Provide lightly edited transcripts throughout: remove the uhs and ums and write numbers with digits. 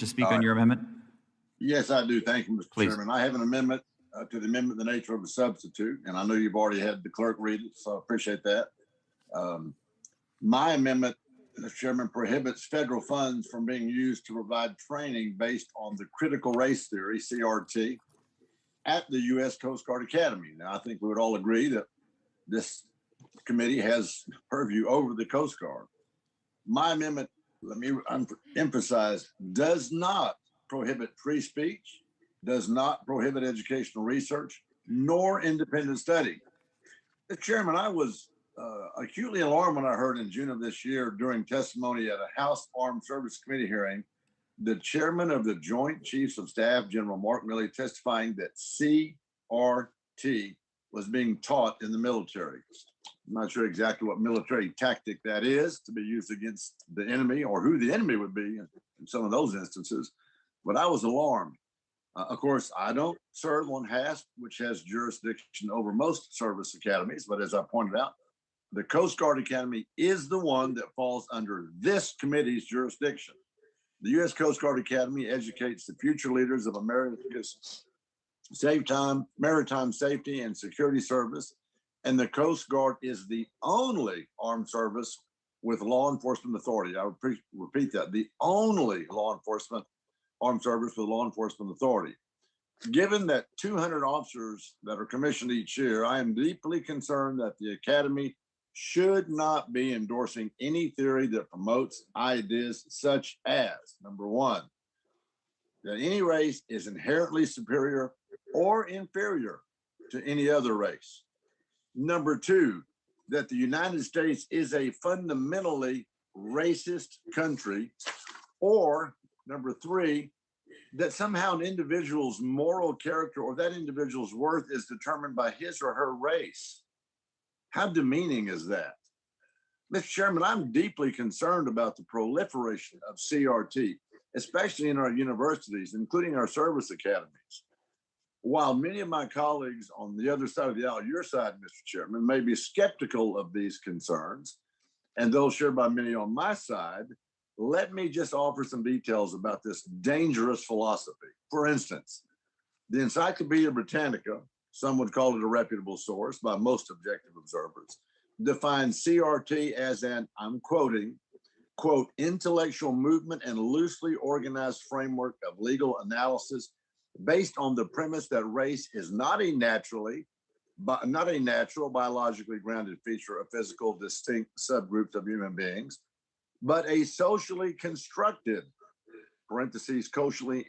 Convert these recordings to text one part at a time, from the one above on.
to speak on your amendment? Yes, I do. Thank you, Mr. Please. Chairman. I have an amendment to the amendment, the nature of a substitute, and I know you've already had the clerk read it, so I appreciate that. My amendment, Mr. Chairman, prohibits federal funds from being used to provide training based on the critical race theory, CRT, at the U.S. Coast Guard Academy. Now, I think we would all agree that this committee has purview over the Coast Guard. My amendment, let me emphasize, does not prohibit free speech, does not prohibit educational research, nor independent study. Mr. Chairman, I was acutely alarmed when I heard in June of this year during testimony at a House Armed Services Committee hearing, the chairman of the Joint Chiefs of Staff, General Mark Milley, testifying that CRT was being taught in the military. I'm not sure exactly what military tactic that is to be used against the enemy or who the enemy would be in some of those instances, but I was alarmed. Of course, I don't serve on HASP, which has jurisdiction over most service academies, but as I pointed out, the Coast Guard Academy is the one that falls under this committee's jurisdiction. The U.S. Coast Guard Academy educates the future leaders of America's maritime safety and security service, and the Coast Guard is the only armed service with law enforcement authority. I would repeat that, the only law enforcement armed service with law enforcement authority. Given that 200 officers that are commissioned each year, I am deeply concerned that the Academy should not be endorsing any theory that promotes ideas such as, number one, that any race is inherently superior or inferior to any other race. Number two, that the United States is a fundamentally racist country. Or number three, that somehow an individual's moral character or that individual's worth is determined by his or her race. How demeaning is that? Mr. Chairman, I'm deeply concerned about the proliferation of CRT, especially in our universities, including our service academies. While many of my colleagues on the other side of the aisle, your side, Mr. Chairman, may be skeptical of these concerns, and those shared by many on my side, let me just offer some details about this dangerous philosophy. For instance, the Encyclopedia Britannica, some would call it a reputable source by most objective observers, defines CRT as an, I'm quoting, quote, intellectual movement and loosely organized framework of legal analysis based on the premise that race is not a natural biologically grounded feature of physical distinct subgroups of human beings, but a socially constructed, parentheses, culturally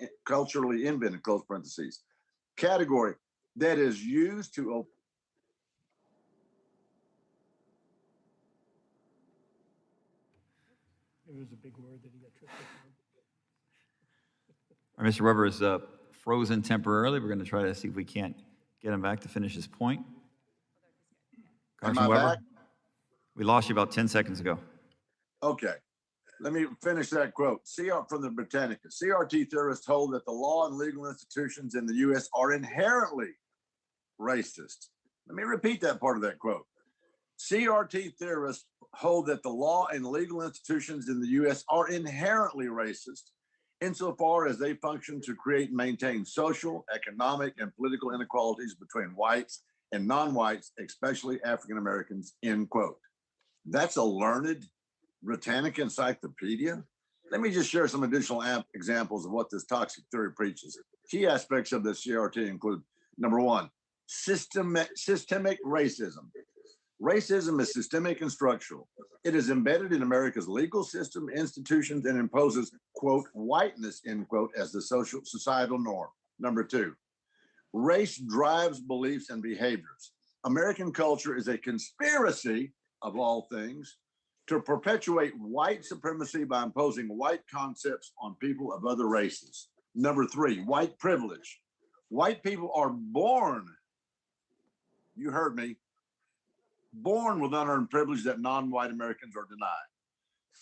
invented, close parentheses, category that is used to It was a big word that he got tripped up on. All right, Mr. Weber is frozen temporarily. We're going to try to see if we can't get him back to finish his point. Congressman Weber, we lost you about 10 seconds ago. Okay, let me finish that quote. From the Britannica, CRT theorists hold that the law and legal institutions in the U.S. are inherently racist. Let me repeat that part of that quote. CRT theorists hold that the law and legal institutions in the U.S. are inherently racist insofar as they function to create and maintain social, economic, and political inequalities between whites and non-whites, especially African Americans, end quote. That's a learned Britannica encyclopedia. Let me just share some additional examples of what this toxic theory preaches. Key aspects of this CRT include, number one, systemic racism. Racism is systemic and structural. It is embedded in America's legal system, institutions, and imposes, quote, whiteness, end quote, as the societal norm. Number two, race drives beliefs and behaviors. American culture is a conspiracy, of all things, to perpetuate white supremacy by imposing white concepts on people of other races. Number three, white privilege. White people are born, you heard me, born with unearned privilege that non-white Americans are denied.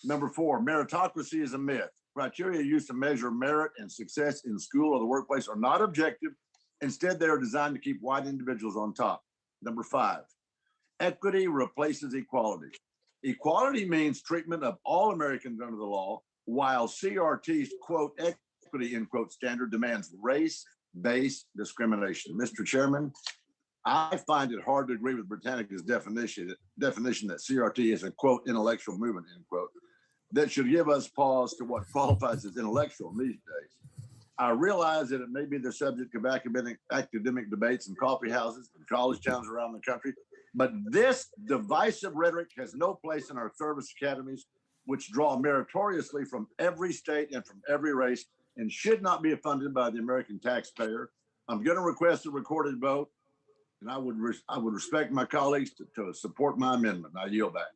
Number four, meritocracy is a myth. Criteria used to measure merit and success in school or the workplace are not objective. Instead, they are designed to keep white individuals on top. Number five, equity replaces equality. Equality means treatment of all Americans under the law, while CRT's, quote, equity, end quote, standard demands race-based discrimination. Mr. Chairman, I find it hard to agree with Britannica's definition that CRT is a, quote, intellectual movement, end quote, that should give us pause to what qualifies as intellectual these days. I realize that it may be the subject of academic debates in coffee houses and college towns around the country, but this divisive rhetoric has no place in our service academies, which draw meritoriously from every state and from every race and should not be funded by the American taxpayer. I'm going to request a recorded vote, and I would respect my colleagues to support my amendment. I yield back.